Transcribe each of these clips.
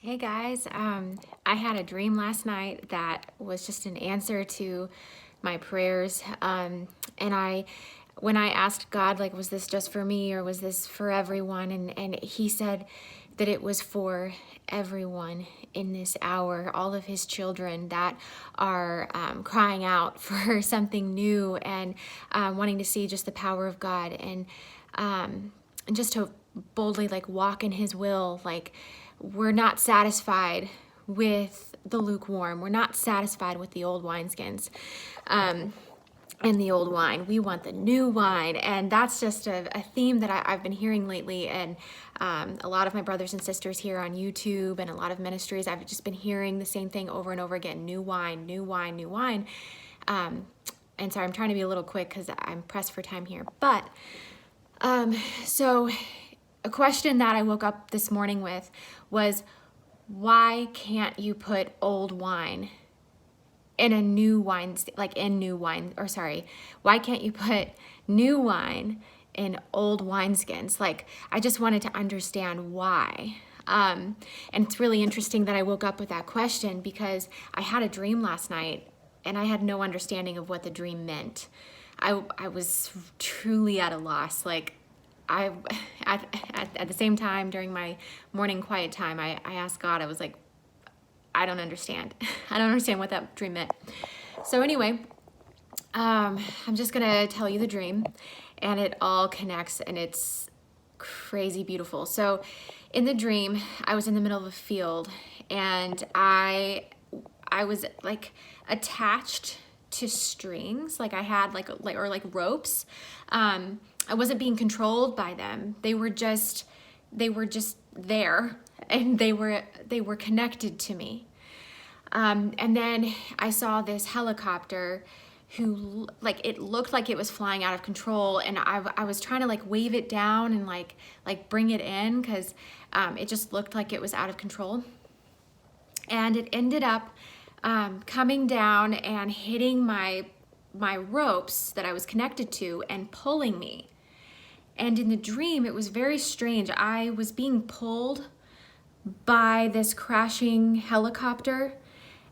Hey guys, I had a dream last night that was just an answer to my prayers. When I asked God, like, was this just for me or was this for everyone? And He said that it was for everyone in this hour, all of His children that are crying out for something new and wanting to see just the power of God and just to boldly like walk in His will. Like, we're not satisfied with the lukewarm. We're not satisfied with the old wineskins and the old wine. We want the new wine. And that's just a theme that I've been hearing lately. And a lot of my brothers and sisters here on YouTube and a lot of ministries, I've just been hearing the same thing over and over again. New wine, new wine, new wine. And sorry, I'm trying to be a little quick because I'm pressed for time here. But so a question that I woke up this morning with was, why can't you put old wine in a new wine, why can't you put new wine in old wineskins? Like, I just wanted to understand why. And it's really interesting that I woke up with that question because I had a dream last night and I had no understanding of what the dream meant. I was truly at a loss. Like, at the same time, during my morning quiet time, I asked God, I was like, I don't understand. I don't understand what that dream meant. So anyway, I'm just gonna tell you the dream, and it all connects, and it's crazy beautiful. So in the dream, I was in the middle of a field, and I was like attached to strings, like I had like ropes. I wasn't being controlled by them. They were just there, and they were connected to me. And then I saw this helicopter who, like, it looked like it was flying out of control, and I was trying to like wave it down and like bring it in because it just looked like it was out of control. And it ended up coming down and hitting my ropes that I was connected to and pulling me. And in the dream, it was very strange. I was being pulled by this crashing helicopter,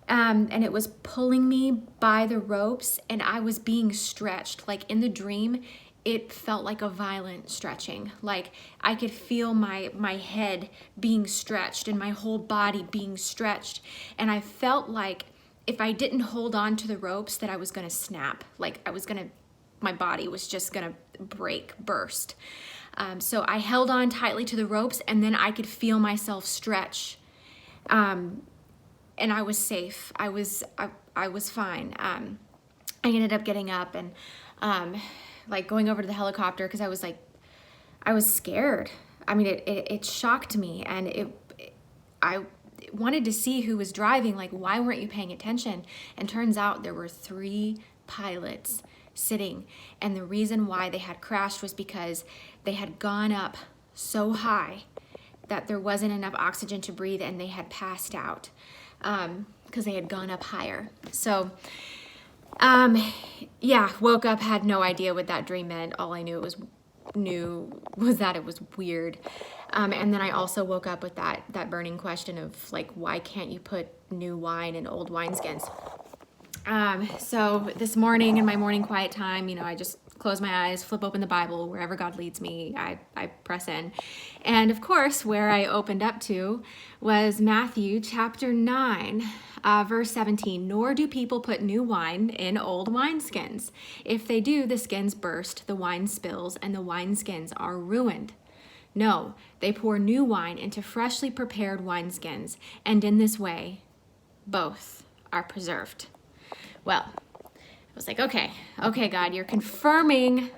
and it was pulling me by the ropes, and I was being stretched. Like, in the dream, it felt like a violent stretching. Like, I could feel my head being stretched and my whole body being stretched. And I felt like if I didn't hold on to the ropes, that I was gonna snap. Like, my body was just gonna burst. So I held on tightly to the ropes, and then I could feel myself stretch. And I was safe. I was fine. I ended up getting up and like going over to the helicopter because I was scared. I mean, it shocked me, and I wanted to see who was driving. Like, why weren't you paying attention? And turns out there were 3 pilots sitting, and the reason why they had crashed was because they had gone up so high that there wasn't enough oxygen to breathe, and they had passed out because they had gone up higher. So woke up, had no idea what that dream meant. All I knew was that it was weird. And then I also woke up with that burning question of, like, why can't you put new wine in old wineskins? So this morning in my morning quiet time, I just close my eyes, flip open the Bible, wherever God leads me, I press in. And of course, where I opened up to was Matthew chapter 9, verse 17. Nor do people put new wine in old wineskins. If they do, the skins burst, the wine spills, and the wineskins are ruined. No, they pour new wine into freshly prepared wineskins, and in this way, both are preserved. Well, I was like, okay, God, you're confirming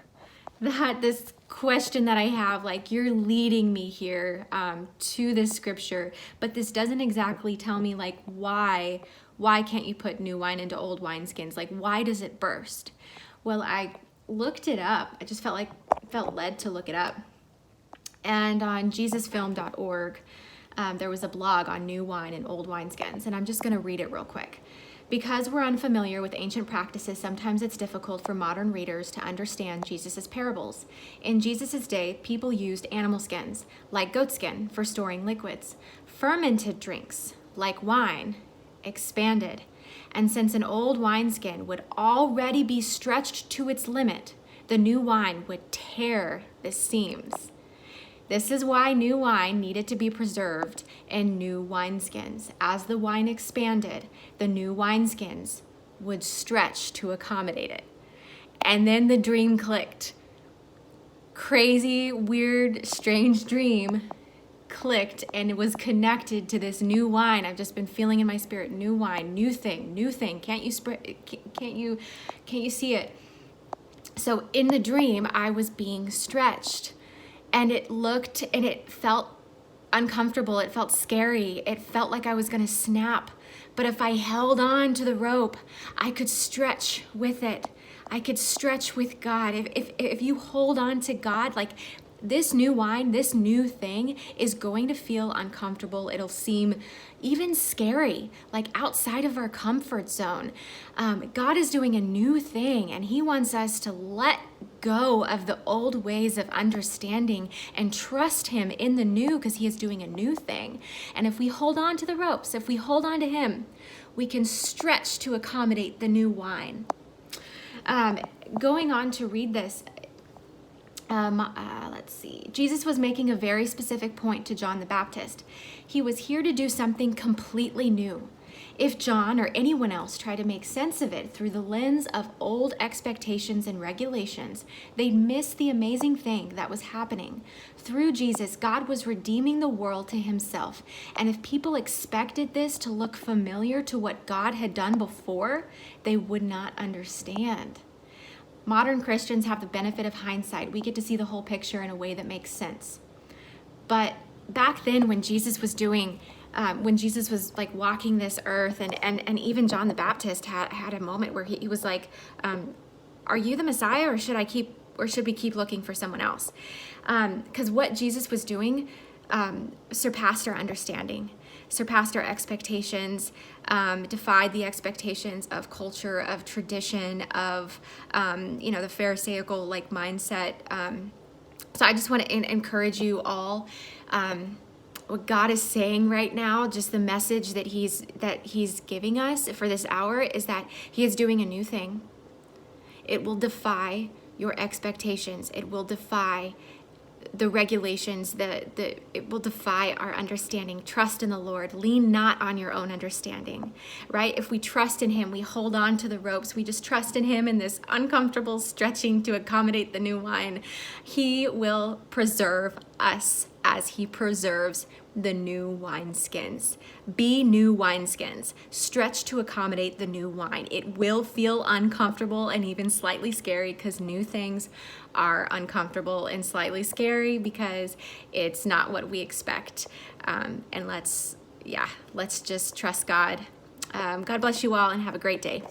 that this question that I have, like, you're leading me here to this scripture, but this doesn't exactly tell me, like, why can't you put new wine into old wineskins? Like, why does it burst? Well, I looked it up. I just felt led to look it up. And on jesusfilm.org, there was a blog on new wine and old wineskins, and I'm just going to read it real quick. Because we're unfamiliar with ancient practices, sometimes it's difficult for modern readers to understand Jesus' parables. In Jesus' day, people used animal skins, like goat skin, for storing liquids. Fermented drinks, like wine, expanded. And since an old wineskin would already be stretched to its limit, the new wine would tear the seams. This is why new wine needed to be preserved in new wineskins. As the wine expanded, the new wineskins would stretch to accommodate it. And then the dream clicked. Crazy, weird, strange dream clicked, and it was connected to this new wine. I've just been feeling in my spirit, new wine, new thing. Can't you see it? So in the dream, I was being stretched. And it looked and it felt uncomfortable. It felt scary. It felt like I was going to snap. But if I held on to the rope, I could stretch with it. I could stretch with God. If you hold on to God, like this new wine, this new thing is going to feel uncomfortable. It'll seem even scary, like outside of our comfort zone. God is doing a new thing, and he wants us to let go of the old ways of understanding and trust him in the new, because he is doing a new thing. And if we hold on to the ropes, if we hold on to him, we can stretch to accommodate the new wine. Going on to read this, let's see. Jesus was making a very specific point to John the Baptist. He was here to do something completely new. If John or anyone else tried to make sense of it through the lens of old expectations and regulations, they'd miss the amazing thing that was happening. Through Jesus, God was redeeming the world to himself. And if people expected this to look familiar to what God had done before, they would not understand. Modern Christians have the benefit of hindsight. We get to see the whole picture in a way that makes sense. But back then, when Jesus was like walking this earth, and even John the Baptist had a moment where he was like, are you the Messiah, or should we keep looking for someone else? Because what Jesus was doing surpassed our understanding, surpassed our expectations, defied the expectations of culture, of tradition, of the Pharisaical like mindset. So I just want to encourage you all. What God is saying right now, just the message that he's giving us for this hour, is that he is doing a new thing. It will defy your expectations. It will defy the regulations, it will defy our understanding. Trust in the Lord. Lean not on your own understanding, right? If we trust in him, we hold on to the ropes. We just trust in him in this uncomfortable stretching to accommodate the new wine. He will preserve us as he preserves the new wineskins. Be new wineskins. Stretch to accommodate the new wine. It will feel uncomfortable and even slightly scary, because new things are uncomfortable and slightly scary because it's not what we expect. And let's just trust God. God bless you all, and have a great day.